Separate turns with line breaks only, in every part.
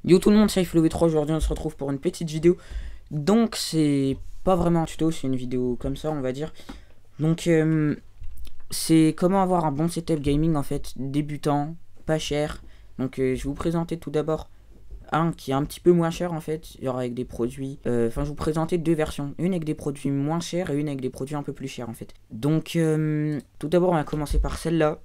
Yo tout le monde, c'est FLV3, aujourd'hui on se retrouve pour une petite vidéo. Donc c'est pas vraiment un tuto, c'est une vidéo comme ça on va dire. Donc c'est comment avoir un bon setup gaming en fait, débutant, pas cher. Donc je vais vous présenter tout d'abord un qui est un petit peu moins cher en fait, genre avec des produits. Enfin je vais vous présenter deux versions, une avec des produits moins chers et une avec des produits un peu plus chers en fait. Donc tout d'abord on va commencer par celle-là.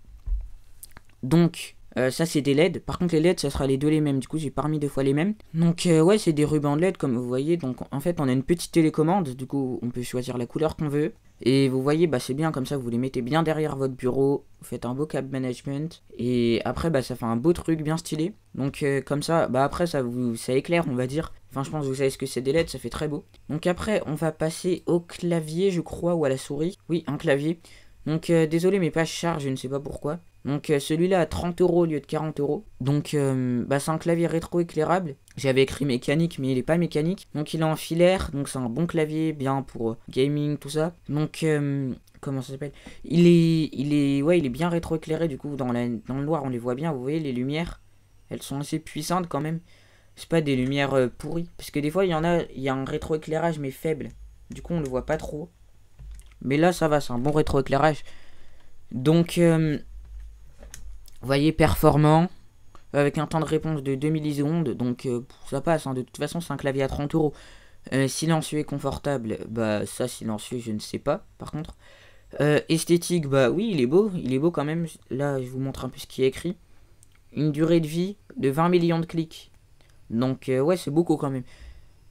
Donc ça c'est des LED, par contre les LED ça sera les deux les mêmes, du coup j'ai pas remis deux fois les mêmes. Donc ouais c'est des rubans de LED comme vous voyez, donc en fait on a une petite télécommande, du coup on peut choisir la couleur qu'on veut. Et vous voyez bah c'est bien comme ça, vous les mettez bien derrière votre bureau, vous faites un beau cap management. Et après bah ça fait un beau truc bien stylé. Donc comme ça, bah après ça éclaire on va dire. Enfin je pense que vous savez ce que c'est des LED, ça fait très beau. Donc après on va passer au clavier je crois, ou à la souris. Oui un clavier. Donc désolé mes pages chargent, je ne sais pas pourquoi. Donc celui-là à 30 euros au lieu de 40 euros. Donc bah, c'est un clavier rétro-éclairable. J'avais écrit mécanique mais il est pas mécanique. Donc il est en filaire, donc c'est un bon clavier, bien pour gaming, tout ça. Donc comment ça s'appelle, ouais, il est bien rétro-éclairé, du coup dans le noir on les voit bien, vous voyez les lumières. Elles sont assez puissantes quand même. C'est pas des lumières pourries. Parce que des fois il y a un rétro-éclairage mais faible. Du coup on le voit pas trop. Mais là ça va, c'est un bon rétro-éclairage. Donc vous voyez, performant, avec un temps de réponse de 2 millisecondes, donc ça passe, hein. De toute façon c'est un clavier à 30 euros. Silencieux et confortable, bah ça silencieux je ne sais pas par contre. Esthétique, bah oui il est beau quand même. Là je vous montre un peu ce qui est écrit. Une durée de vie de 20 millions de clics. Donc ouais c'est beaucoup quand même.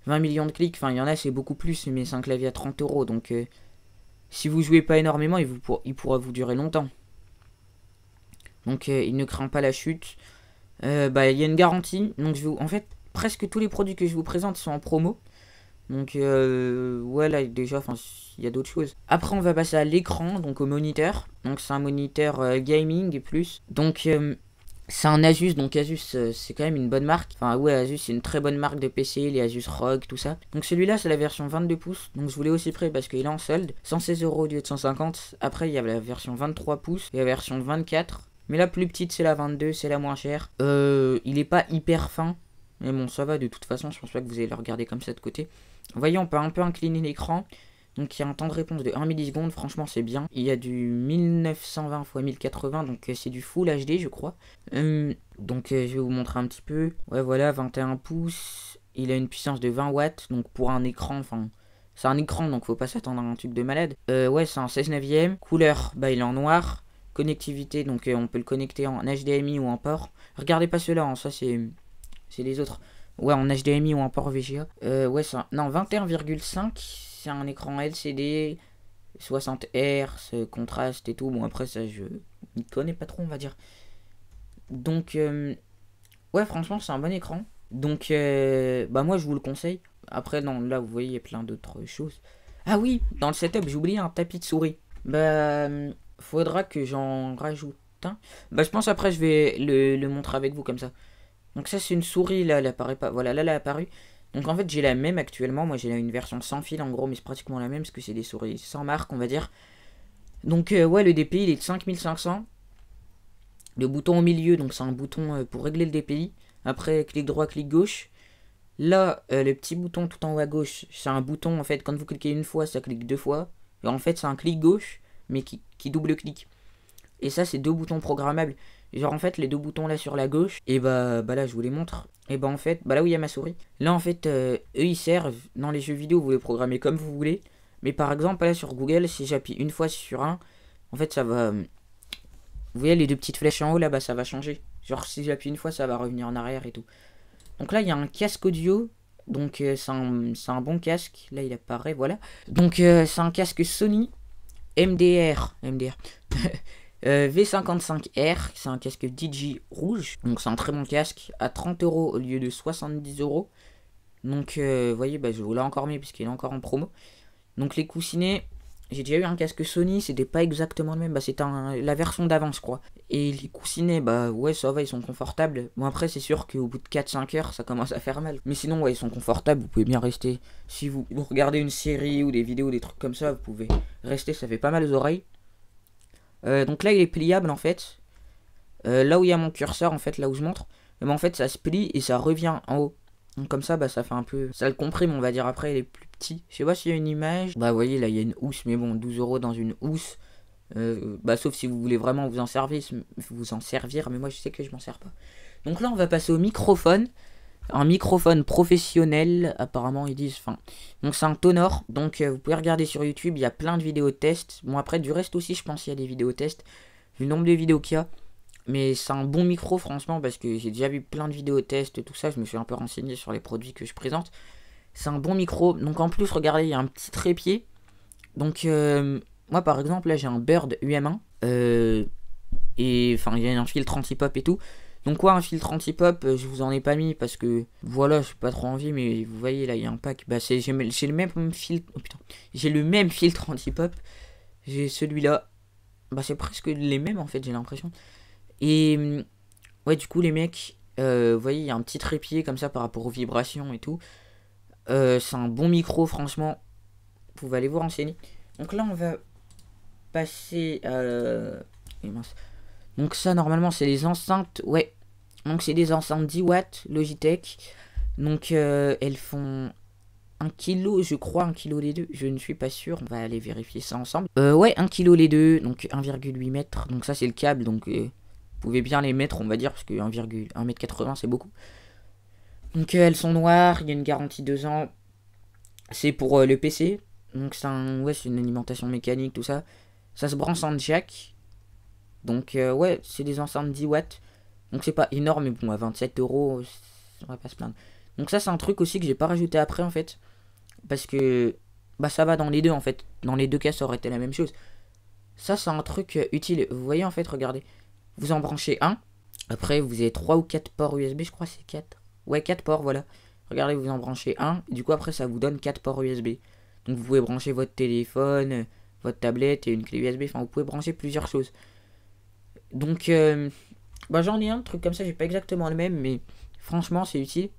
20 millions de clics, enfin il y en a c'est beaucoup plus, mais c'est un clavier à 30 euros, donc si vous jouez pas énormément il pourra vous durer longtemps. Donc il ne craint pas la chute. Bah il y a une garantie. Donc en fait presque tous les produits que je vous présente sont en promo. Donc ouais là déjà il y a d'autres choses. Après on va passer à l'écran, donc au moniteur. Donc c'est un moniteur gaming et plus. Donc c'est un Asus, donc Asus c'est quand même une bonne marque. Enfin ouais Asus c'est une très bonne marque de PC, les Asus ROG, tout ça. Donc celui-là c'est la version 22 pouces. Donc je voulais aussi prêt parce qu'il est en solde. 116 euros au lieu de 150. Après il y a la version 23 pouces et la version 24. Mais la plus petite c'est la 22, c'est la moins chère. Il est pas hyper fin. Mais bon ça va, de toute façon je pense pas que vous allez le regarder comme ça de côté. Vous voyez on peut un peu incliner l'écran. Donc il y a un temps de réponse de 1 milliseconde, franchement c'est bien. Il y a du 1920 x 1080, donc c'est du Full HD je crois. Donc je vais vous montrer un petit peu. Ouais voilà, 21 pouces. Il a une puissance de 20 watts, donc pour un écran, enfin... C'est un écran, donc faut pas s'attendre à un truc de malade. Ouais, c'est un 16 neuvième. Couleur, bah il est en noir. Connectivité, donc on peut le connecter en HDMI ou en port. Regardez pas ceux-là, hein, ça c'est les autres. Ouais, en HDMI ou en port VGA. Ouais, ça... Non, 21,5. C'est un écran LCD, 60 Hz, contraste et tout. Bon, après, ça, je ne connais pas trop, on va dire. Donc, ouais, franchement, c'est un bon écran. Donc, bah, moi, je vous le conseille. Après, non, là, vous voyez, il y a plein d'autres choses. Ah oui, dans le setup, j'ai oublié un tapis de souris. Bah, faudra que j'en rajoute un. Bah, je pense après, je vais le montrer avec vous comme ça. Donc, ça, c'est une souris, là, elle apparaît pas. Voilà, là, elle a apparu. Donc en fait j'ai la même actuellement, moi j'ai une version sans fil en gros, mais c'est pratiquement la même parce que c'est des souris sans marque on va dire. Donc ouais le DPI il est de 5500. Le bouton au milieu, donc c'est un bouton pour régler le DPI. Après clic droit, clic gauche. Là le petit bouton tout en haut à gauche, c'est un bouton en fait, quand vous cliquez une fois ça clique deux fois. Et en fait c'est un clic gauche mais qui double clic. Et ça c'est deux boutons programmables. Genre en fait les deux boutons là sur la gauche, et bah là je vous les montre. Et bah en fait, bah là où il y a ma souris, là en fait eux ils servent, dans les jeux vidéo vous les programmez comme vous voulez. Mais par exemple là sur Google, si j'appuie une fois sur un, en fait ça va... Vous voyez les deux petites flèches en haut là, bah ça va changer. Genre si j'appuie une fois ça va revenir en arrière et tout. Donc là il y a un casque audio. Donc c'est un bon casque, là il apparaît, voilà. Donc c'est un casque Sony MDR V55R, c'est un casque DJ rouge, donc c'est un très bon casque, à 30 euros au lieu de 70 euros. Donc vous voyez, bah, je vous l'ai encore mis puisqu'il est encore en promo. Donc les coussinets, j'ai déjà eu un casque Sony, c'était pas exactement le même, bah c'était la version d'avant je crois. Et les coussinets, bah ouais ça va, ils sont confortables. Bon après c'est sûr qu'au bout de 4-5 heures ça commence à faire mal. Mais sinon ouais ils sont confortables, vous pouvez bien rester. Si vous regardez une série ou des vidéos, des trucs comme ça, vous pouvez rester, ça fait pas mal aux oreilles. Donc là il est pliable en fait. Là où il y a mon curseur en fait, là où je montre, Mais en fait, ça se plie et ça revient en haut. Donc comme ça, bah ça fait un peu... Ça le comprime, on va dire. Après, il est plus petit. Je sais pas s'il y a une image. Bah vous voyez, là, il y a une housse. Mais bon, 12 € dans une housse. Bah sauf si vous voulez vraiment vous en servir. Mais moi, je sais que je m'en sers pas. Donc là, on va passer au microphone. Un microphone professionnel, apparemment ils disent. Enfin, donc c'est un Tonor. Donc vous pouvez regarder sur YouTube, il y a plein de vidéos tests. Bon après du reste aussi, je pense qu'il y a des vidéos tests. Vu le nombre de vidéos qu'il y a. Mais c'est un bon micro franchement parce que j'ai déjà vu plein de vidéos tests, tout ça. Je me suis un peu renseigné sur les produits que je présente. C'est un bon micro. Donc en plus, regardez, il y a un petit trépied. Donc moi par exemple, là j'ai un Bird UM1. Et enfin, il y a un filtre anti-pop et tout. Donc quoi, un filtre anti-pop, je vous en ai pas mis parce que voilà, j'ai pas trop envie, mais vous voyez là, il y a un pack. Bah j'ai le même filtre. Oh putain, j'ai le même filtre anti-pop. J'ai celui-là. Bah c'est presque les mêmes en fait, j'ai l'impression. Et ouais, du coup les mecs, vous voyez, il y a un petit trépied comme ça par rapport aux vibrations et tout. C'est un bon micro, franchement. Vous pouvez aller vous renseigner. Donc là, on va passer mince. Donc ça, normalement, c'est les enceintes. Ouais. Donc c'est des enceintes 10 watts Logitech. Donc elles font 1 kg, je crois, 1 kg les deux. Je ne suis pas sûr. On va aller vérifier ça ensemble. Ouais, 1 kg les deux. Donc 1,8 mètres. Donc ça, c'est le câble. Donc vous pouvez bien les mettre, on va dire. Parce que 1,80 m, c'est beaucoup. Donc elles sont noires. Il y a une garantie 2 ans. C'est pour le PC. Donc c'est ouais, c'est une alimentation mécanique, tout ça. Ça se branche en jack. Donc ouais, c'est des enceintes 10 watts. Donc c'est pas énorme, mais bon, à 27 €, on va pas se plaindre. Donc ça, c'est un truc aussi que j'ai pas rajouté après, en fait. Parce que bah ça va dans les deux, en fait. Dans les deux cas, ça aurait été la même chose. Ça, c'est un truc utile. Vous voyez, en fait, regardez. Vous en branchez un. Après, vous avez 3 ou 4 ports USB, je crois c'est 4. Ouais, 4 ports, voilà. Regardez, vous en branchez un. Et du coup, après, ça vous donne 4 ports USB. Donc vous pouvez brancher votre téléphone, votre tablette et une clé USB. Enfin, vous pouvez brancher plusieurs choses. Donc, bah j'en ai un truc comme ça, j'ai pas exactement le même, mais franchement c'est utile.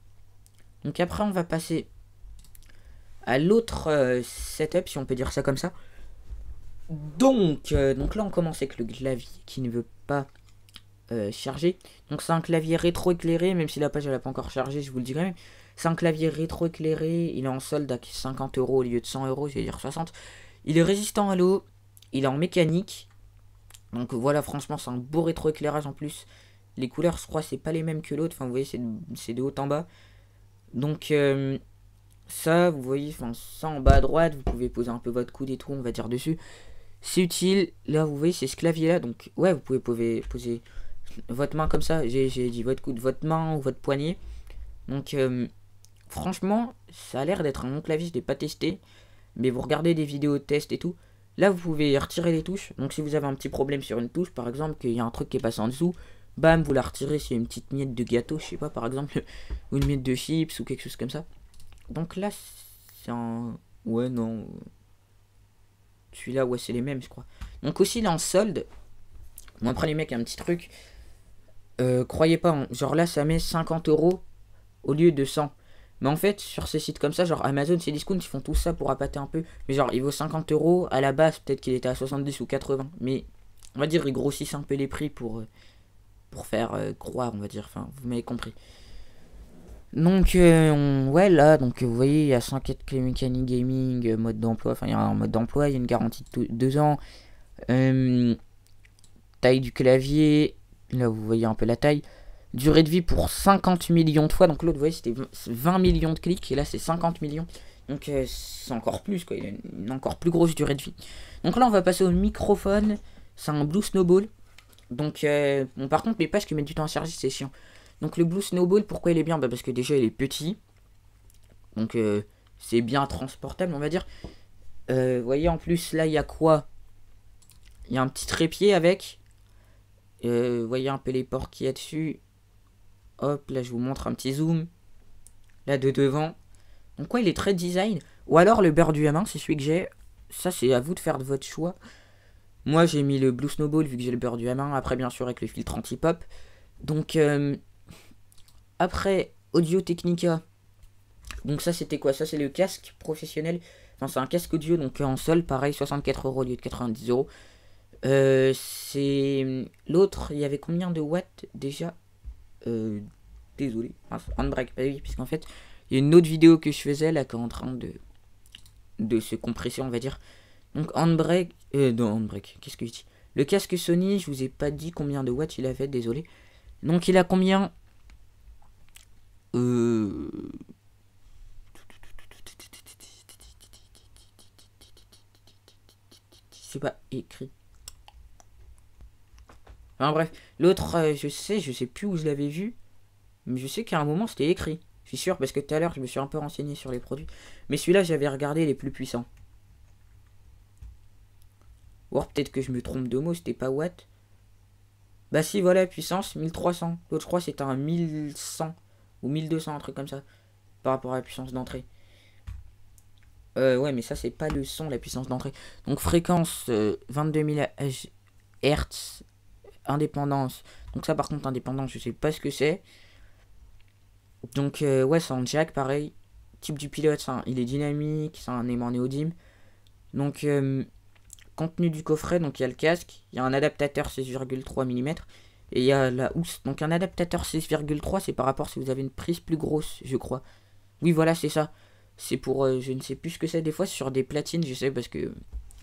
Donc après on va passer à l'autre setup, si on peut dire ça comme ça. Donc là on commence avec le clavier qui ne veut pas charger. Donc c'est un clavier rétro-éclairé, même si la page elle a pas encore chargé, je vous le dis quand même. C'est un clavier rétro-éclairé, il est en solde à 50 € au lieu de 100 €, je vais dire 60. Il est résistant à l'eau, il est en mécanique. Donc voilà, franchement, c'est un beau rétroéclairage en plus. Les couleurs, je crois, c'est pas les mêmes que l'autre. Enfin, vous voyez, c'est de haut en bas. Donc ça, vous voyez, enfin, ça en bas à droite, vous pouvez poser un peu votre coude et tout, on va dire dessus. C'est utile. Là, vous voyez, c'est ce clavier-là. Donc ouais, vous pouvez poser votre main comme ça. J'ai dit votre coude, votre main ou votre poignet. Donc franchement, ça a l'air d'être un bon clavier. Je l'ai pas testé. Mais vous regardez des vidéos de test et tout. Là, vous pouvez retirer les touches. Donc, si vous avez un petit problème sur une touche, par exemple, qu'il y a un truc qui est passé en dessous, bam, vous la retirez s'il y a une petite miette de gâteau, je sais pas, par exemple, ou une miette de chips ou quelque chose comme ça. Donc là, c'est un... Ouais, non. Celui-là, ouais, c'est les mêmes, je crois. Donc aussi, il est en solde. Bon, après, les mecs, un petit truc. Croyez pas, hein. Genre là, ça met 50 € au lieu de 100. Mais en fait, sur ces sites comme ça, genre Amazon, Cdiscount, ils font tout ça pour appâter un peu. Mais genre, il vaut 50 € à la base, peut-être qu'il était à 70 ou 80. Mais on va dire, ils grossissent un peu les prix pour faire croire, on va dire. Enfin, vous m'avez compris. Donc, ouais, là, donc vous voyez, il y a 104 clés mécaniques gaming, mode d'emploi. Enfin, il y a un mode d'emploi, il y a une garantie de 2 ans. Taille du clavier. Là, vous voyez un peu la taille. Durée de vie pour 50 millions de fois. Donc l'autre, vous voyez, c'était 20 millions de clics. Et là, c'est 50 millions. Donc c'est encore plus, quoi. Il a une encore plus grosse durée de vie. Donc là, on va passer au microphone. C'est un Blue Snowball. Donc, bon, par contre, mes pages qui mettent du temps à charger, c'est chiant. Donc le Blue Snowball, pourquoi il est bien? Bah, parce que déjà, il est petit. Donc c'est bien transportable, on va dire. Vous voyez, en plus, là, il y a quoi? Il y a un petit trépied avec. Vous voyez un peu les ports qu'il y a dessus. Hop, là je vous montre un petit zoom. Là de devant. Donc ouais, il est très design. Ou alors le Bird UM1, c'est celui que j'ai. Ça, c'est à vous de faire de votre choix. Moi, j'ai mis le Blue Snowball vu que j'ai le Bird UM1. Après, bien sûr, avec le filtre anti-pop. Donc, après, Audio Technica. Donc ça, c'était quoi? Ça, c'est le casque professionnel. Enfin, c'est un casque audio, donc en sol, pareil, 64 € au lieu de 90 €. C'est... L'autre, il y avait combien de watts déjà désolé, Handbrake, bah oui, puisqu'en fait, il y a une autre vidéo que je faisais là qui est en train de se compresser, on va dire. Donc Handbrake, non Handbrake, qu'est-ce que je dis? Le casque Sony, je vous ai pas dit combien de watts il avait, désolé. Donc il a combien? C'est pas écrit. Enfin bref, l'autre, je sais plus où je l'avais vu, mais je sais qu'à un moment c'était écrit. Je suis sûr parce que tout à l'heure je me suis un peu renseigné sur les produits. Mais celui-là j'avais regardé les plus puissants. Ou alors peut-être que je me trompe de mots, c'était pas watt. Bah si voilà, puissance 1300. L'autre je crois c'était un 1100 ou 1200, un truc comme ça. Par rapport à la puissance d'entrée. Ouais mais ça c'est pas le son, la puissance d'entrée. Donc fréquence 22 000 Hz. Indépendance. Donc ça par contre indépendance je sais pas ce que c'est. Donc ouais c'est en jack pareil. Type du pilote il est dynamique, c'est un aimant néodyme. Donc contenu du coffret, donc il y a le casque, il y a un adaptateur 16,3 mm et il y a la housse. Donc un adaptateur 16,3 c'est par rapport si vous avez une prise plus grosse je crois. Oui voilà c'est ça. C'est pour je ne sais plus ce que c'est, des fois sur des platines je sais parce que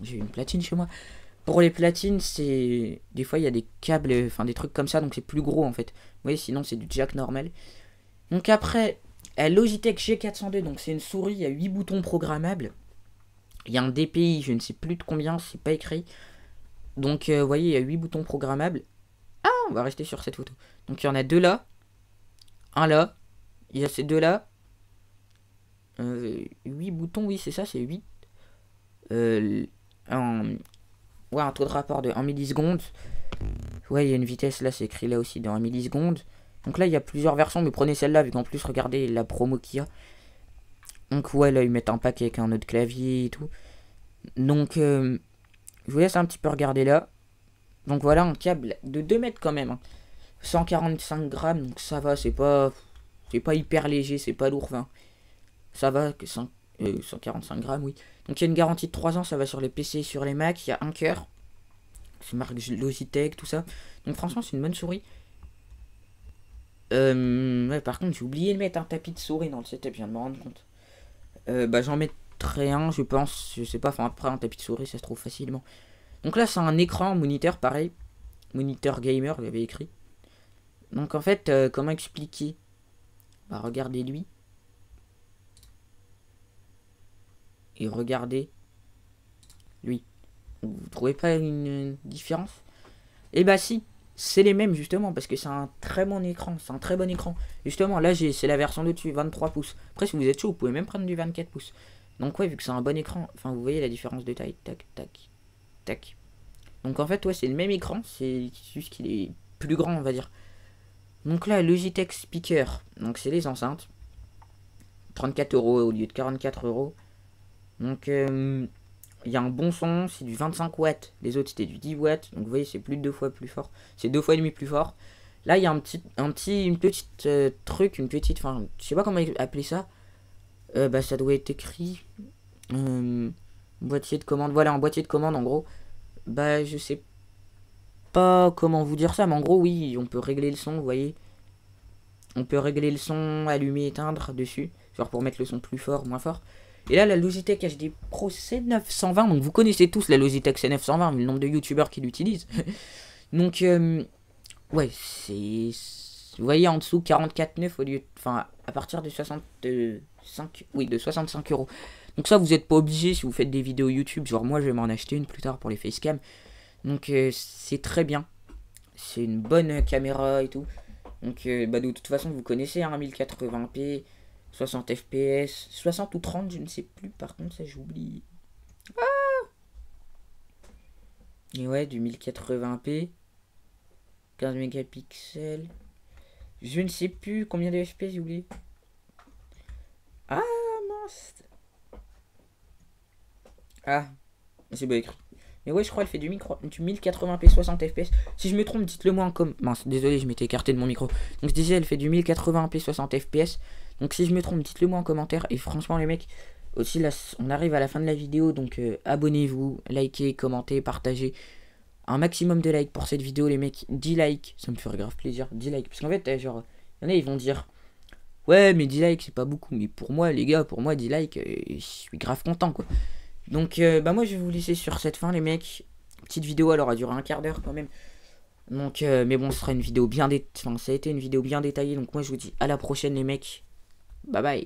j'ai une platine chez moi. Pour les platines c'est des fois il y a des câbles, enfin des trucs comme ça donc c'est plus gros en fait. Vous voyez sinon c'est du jack normal. Donc après Logitech G402 donc c'est une souris, il y a 8 boutons programmables. Il y a un DPI, je ne sais plus de combien, c'est pas écrit. Donc, vous voyez, il y a 8 boutons programmables. Ah, on va rester sur cette photo. Donc, il y en a 2 là. Un là. Il y a ces 2 là. 8 boutons, oui, c'est ça, c'est 8. Ouais, un taux de rapport de 1 milliseconde. Ouais, il y a une vitesse là, c'est écrit là aussi, dans 1 milliseconde. Donc là, il y a plusieurs versions, mais prenez celle-là, vu qu'en plus, regardez la promo qu'il y a. Donc, ouais, là, ils mettent un pack avec un autre clavier et tout. Donc, je vous laisse un petit peu regarder là. Donc voilà un câble de 2 mètres quand même. 145 grammes, donc ça va, c'est pas hyper léger, c'est pas lourd. Enfin, ça va, que 145 grammes, oui. Donc il y a une garantie de 3 ans, ça va sur les PC et sur les Mac. Il y a un cœur. C'est marque Logitech, tout ça. Donc franchement, c'est une bonne souris. Ouais, par contre, j'ai oublié de mettre un tapis de souris dans le setup, je viens de me rendre compte. Bah j'en mettrai un, je pense, je sais pas, enfin après un tapis de souris, ça se trouve facilement. Donc là, c'est un écran moniteur, pareil. Moniteur gamer, j'avais écrit. Donc en fait, comment expliquer? Bah regardez lui. Et regardez lui. Vous trouvez pas une différence? Eh bah si, c'est les mêmes justement, parce que c'est un très bon écran. C'est un très bon écran. Justement, là, c'est la version dessus, 23 pouces. Après, si vous êtes chaud, vous pouvez même prendre du 24 pouces. Donc ouais, vu que c'est un bon écran, enfin vous voyez la différence de taille. Tac, tac, tac. Donc en fait, ouais, c'est le même écran, c'est juste qu'il est plus grand, on va dire. Donc là, Logitech Speaker, donc c'est les enceintes. 34 € au lieu de 44 €. Donc il y a un bon son, c'est du 25 watts. Les autres c'était du 10 watts. Donc vous voyez, c'est plus de 2 fois plus fort. C'est 2 fois et demi plus fort. Là, il y a une petite truc, une petite, enfin, je sais pas comment appeler ça. Bah ça doit être écrit boîtier de commande. Voilà, un boîtier de commande en gros. Bah je sais pas comment vous dire ça, mais en gros oui, on peut régler le son, vous voyez. On peut régler le son, allumer, éteindre dessus, genre pour mettre le son plus fort, moins fort. Et là la Logitech HD Pro C920, donc vous connaissez tous la Logitech C920, vu le nombre de youtubeurs qui l'utilisent. Donc ouais, c'est, vous voyez en dessous 44,9 au lieu, enfin à partir de 65, oui de 65 €. Donc ça vous n'êtes pas obligé si vous faites des vidéos YouTube, genre moi je vais m'en acheter une plus tard pour les facecam. Donc c'est très bien. C'est une bonne caméra et tout. Donc bah, de toute façon vous connaissez hein, 1080p, 60 fps, 60 ou 30 je ne sais plus, par contre ça j'oublie. Et ouais du 1080p, 15 mégapixels. Je ne sais plus combien de fps j'ai oublié. Ah mince. Ah c'est pas écrit. Mais ouais, je crois qu'elle fait du 1080p 60 fps. Si je me trompe, dites-le moi en com. Mince, désolé, je m'étais écarté de mon micro. Donc je disais, elle fait du 1080p 60 fps. Donc si je me trompe, dites-le moi en commentaire. Et franchement, les mecs, aussi là, on arrive à la fin de la vidéo. Donc abonnez-vous, likez, commentez, partagez. Un maximum de likes pour cette vidéo, les mecs. 10 likes, ça me ferait grave plaisir. 10 likes. Parce qu'en fait, genre, Il y en a, ils vont dire, ouais, mais 10 likes, c'est pas beaucoup. Mais pour moi, les gars, pour moi, 10 likes, je suis grave content, quoi. Donc, bah, moi, je vais vous laisser sur cette fin, les mecs. Petite vidéo, elle aura duré un quart d'heure quand même. Donc, mais bon, ce sera une vidéo bien détaillée. Enfin, ça a été une vidéo bien détaillée. Donc, moi, je vous dis à la prochaine, les mecs. Bye bye.